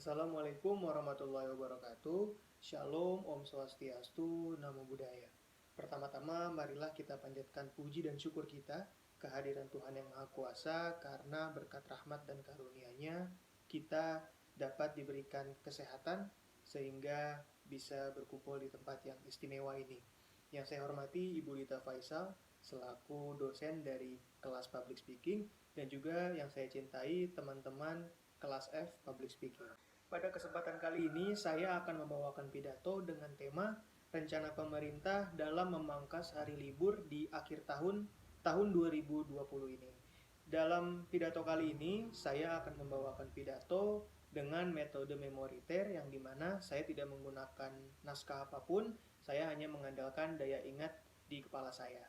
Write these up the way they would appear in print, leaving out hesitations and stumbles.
Assalamualaikum warahmatullahi wabarakatuh. Shalom, Om Swastiastu, Namo Buddhaya. Pertama-tama, marilah kita panjatkan puji dan syukur kita kehadiran Tuhan Yang Maha Kuasa, karena berkat rahmat dan karunia-Nya kita dapat diberikan kesehatan sehingga bisa berkumpul di tempat yang istimewa ini. Yang saya hormati Ibu Dita Faisal selaku dosen dari kelas Public Speaking, dan juga yang saya cintai teman-teman kelas F Public Speaking. Pada kesempatan kali ini saya akan membawakan pidato dengan tema rencana pemerintah dalam memangkas hari libur di akhir tahun 2020 ini. Dalam pidato kali ini saya akan membawakan pidato dengan metode memoriter, yang dimana saya tidak menggunakan naskah apapun, saya hanya mengandalkan daya ingat di kepala saya.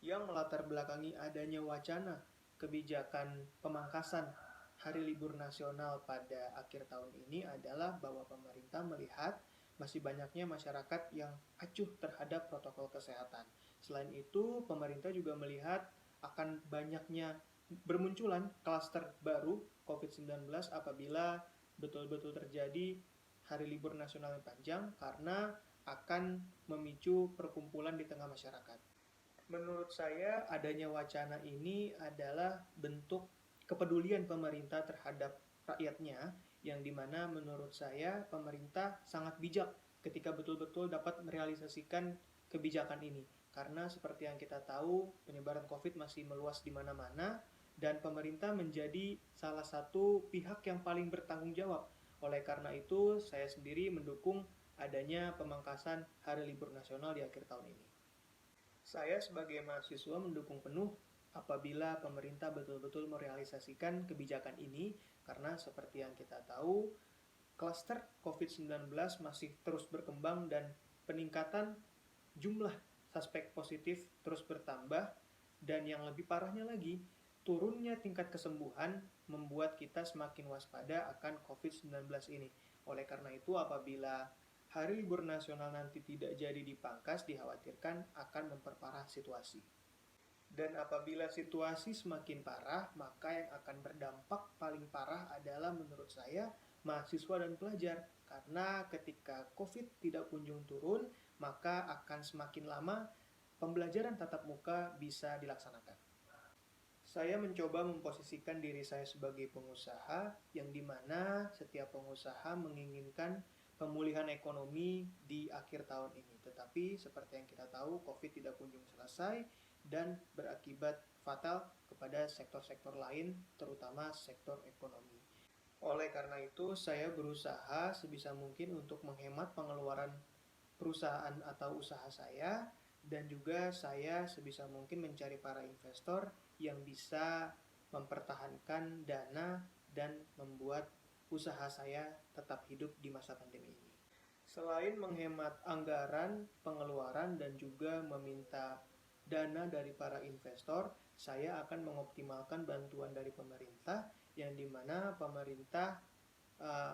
Yang melatar belakangi adanya wacana kebijakan pemangkasan hari libur nasional pada akhir tahun ini adalah bahwa pemerintah melihat masih banyaknya masyarakat yang acuh terhadap protokol kesehatan. Selain itu, pemerintah juga melihat akan banyaknya bermunculan klaster baru COVID-19 apabila betul-betul terjadi hari libur nasional yang panjang, karena akan memicu perkumpulan di tengah masyarakat. Menurut saya, adanya wacana ini adalah bentuk kepedulian pemerintah terhadap rakyatnya, yang dimana menurut saya pemerintah sangat bijak ketika betul-betul dapat merealisasikan kebijakan ini. Karena seperti yang kita tahu, penyebaran COVID masih meluas di mana-mana, dan pemerintah menjadi salah satu pihak yang paling bertanggung jawab. Oleh karena itu, saya sendiri mendukung adanya pemangkasan hari libur nasional di akhir tahun ini. Saya sebagai mahasiswa mendukung penuh apabila pemerintah betul-betul merealisasikan kebijakan ini, karena seperti yang kita tahu, klaster COVID-19 masih terus berkembang dan peningkatan jumlah suspek positif terus bertambah, dan yang lebih parahnya lagi, turunnya tingkat kesembuhan membuat kita semakin waspada akan COVID-19 ini. Oleh karena itu, apabila hari libur nasional nanti tidak jadi dipangkas, dikhawatirkan akan memperparah situasi. Dan apabila situasi semakin parah, maka yang akan berdampak paling parah adalah menurut saya mahasiswa dan pelajar. Karena ketika COVID tidak kunjung turun, maka akan semakin lama pembelajaran tatap muka bisa dilaksanakan. Saya mencoba memposisikan diri saya sebagai pengusaha, yang dimana setiap pengusaha menginginkan pemulihan ekonomi di akhir tahun ini. Tetapi seperti yang kita tahu, COVID tidak kunjung selesai dan berakibat fatal kepada sektor-sektor lain, terutama sektor ekonomi. Oleh karena itu, saya berusaha sebisa mungkin untuk menghemat pengeluaran perusahaan atau usaha saya, dan juga saya sebisa mungkin mencari para investor yang bisa mempertahankan dana dan membuat usaha saya tetap hidup di masa pandemi ini. Selain menghemat anggaran, pengeluaran, dan juga meminta dana dari para investor, saya akan mengoptimalkan bantuan dari pemerintah, yang dimana pemerintah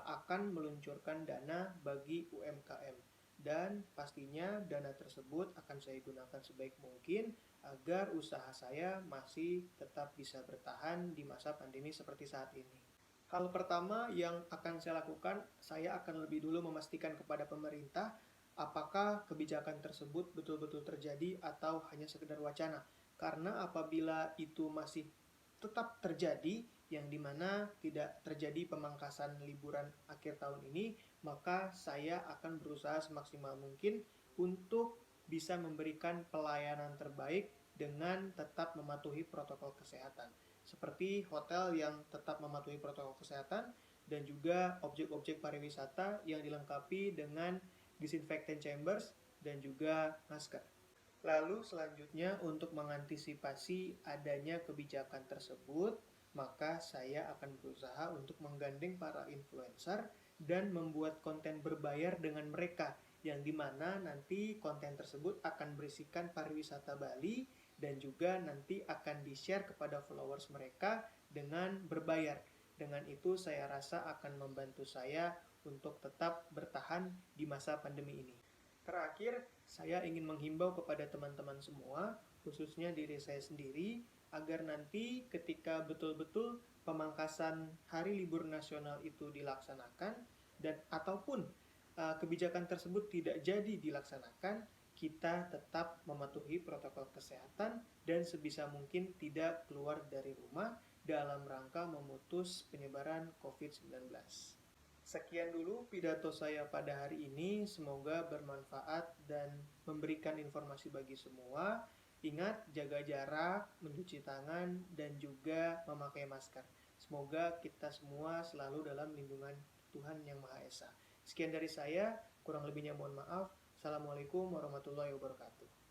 akan meluncurkan dana bagi UMKM. Dan pastinya dana tersebut akan saya gunakan sebaik mungkin agar usaha saya masih tetap bisa bertahan di masa pandemi seperti saat ini. Hal pertama yang akan saya lakukan, saya akan lebih dulu memastikan kepada pemerintah apakah kebijakan tersebut betul-betul terjadi atau hanya sekedar wacana. Karena apabila itu masih tetap terjadi, yang dimana tidak terjadi pemangkasan liburan akhir tahun ini, maka saya akan berusaha semaksimal mungkin untuk bisa memberikan pelayanan terbaik dengan tetap mematuhi protokol kesehatan. Seperti hotel yang tetap mematuhi protokol kesehatan, dan juga objek-objek pariwisata yang dilengkapi dengan disinfectant chambers dan juga masker. Lalu selanjutnya, untuk mengantisipasi adanya kebijakan tersebut, maka saya akan berusaha untuk menggandeng para influencer dan membuat konten berbayar dengan mereka, yang dimana nanti konten tersebut akan berisikan pariwisata Bali, dan juga nanti akan di-share kepada followers mereka dengan berbayar. Dengan itu saya rasa akan membantu saya untuk tetap bertahan di masa pandemi ini. Terakhir, saya ingin menghimbau kepada teman-teman semua, khususnya diri saya sendiri, agar nanti ketika betul-betul pemangkasan hari libur nasional itu dilaksanakan, dan ataupun kebijakan tersebut tidak jadi dilaksanakan, kita tetap mematuhi protokol kesehatan dan sebisa mungkin tidak keluar dari rumah dalam rangka memutus penyebaran COVID-19. Sekian dulu pidato saya pada hari ini, semoga bermanfaat dan memberikan informasi bagi semua. Ingat, jaga jarak, mencuci tangan, dan juga memakai masker. Semoga kita semua selalu dalam lindungan Tuhan Yang Maha Esa. Sekian dari saya, kurang lebihnya mohon maaf. Assalamualaikum warahmatullahi wabarakatuh.